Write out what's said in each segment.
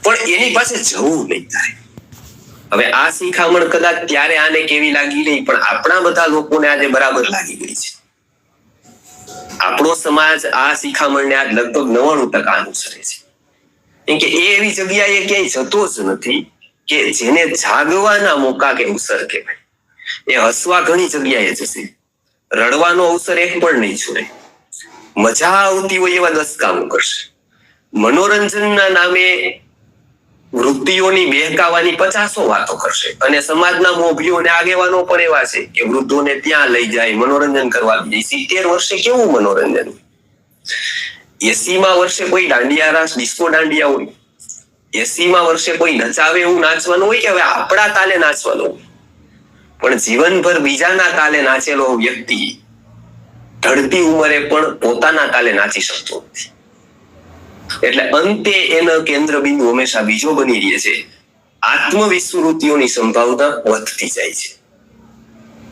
પણ એની પાસે જવું નહીં થાય. હવે આ શિખામણ કદાચ ત્યારે આને કેવી લાગી નહીં, પણ આપણા બધા લોકોને આજે બરાબર લાગી ગઈ છે. આપણો સમાજ આ શિખામણને આજ લગભગ 99% અનુસરે છે. કેમ કે એ એવી જગ્યાએ ક્યાંય જતો જ નથી કે જેને જાગવાના મોકા કે અવસર કહેવાય. એ હસવા ઘણી જગ્યાએ જશે, રડવાનો અવસર એક પણ નહીં છોડે. મજા આવતી હોય એવા 10 કામો કરશે. મનોરંજનના નામે વૃદ્ધિઓની બહેકાવાની 50 વાતો કરશે. અને સમાજના મોભીઓને આગેવાનો પણ એવા છે કે વૃદ્ધોને ત્યાં લઈ જાય, મનોરંજન કરવા લઈ જાય. 70 વર્ષે કેવું મનોરંજન? 80માં વર્ષે કોઈ દાંડિયા રાસ, ડિસ્કો દાંડિયા હોય. 80માં વર્ષે કોઈ નચાવે એવું નાચવાનું હોય કે હવે આપણા તાલે નાચવાનું હોય. પણ જીવનભર બીજાના તાલે નાચેલો વ્યક્તિ ઢળતી ઉંમરે પણ પોતાના તાલે નાચી શકતો નથી. એટલે અંતે એનો કેન્દ્ર બિંદુ હંમેશા બીજો બની રહે છે. આત્મવિસ્મૃતિઓની સંભાવના વધતી જાય છે.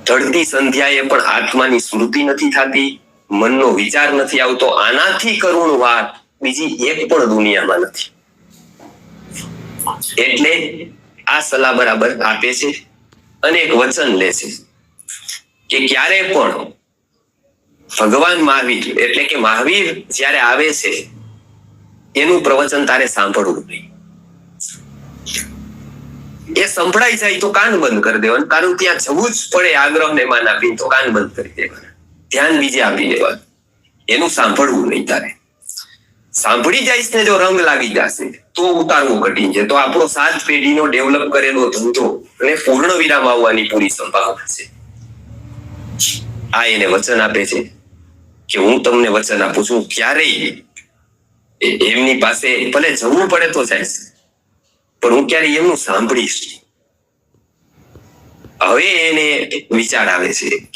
ઢળતી સંધ્યાએ પણ આત્માની સ્મૃતિ નથી થતી, મનનો વિચાર નથી આવતો. આનાથી કરુણ વાત બીજી એક પણ દુનિયામાં નથી. એટલે આ સલાહ બરાબર આપે છે અને એક વચન લે છે કે ક્યારે પણ ભગવાન મહાવીર એટલે કે મહાવીર જ્યારે આવે છે એનું પ્રવચન તારે સાંભળવું નહીં. એ સંભળાઈ જાય તો કાન બંધ કરી દેવાનું. તારું ત્યાં જવું જ પડે આગ્રહને માન આપીને તો કાન બંધ કરી દેવાના, ધ્યાન બીજે આપી દેવાનું. એનું સાંભળવું નહીં તારે. સાંભળી જઈશ ને જો રંગ લાગી જશે તો ઉતારવું કઠિન છે. તો આપણો 7 પેઢીનો ડેવલપ કરેલો ધંધો અને પૂર્ણ વિરામ આવવાની પૂરી સંભાવના છે. આ એને વચન આપે છે કે હું તમને વચન આપું છું, ક્યારેય એમની પાસે ભલે જવું પડે તો જાય, પણ હું ક્યારેય એમનું સાંભળીશ. હવે એને વિચાર આવે છે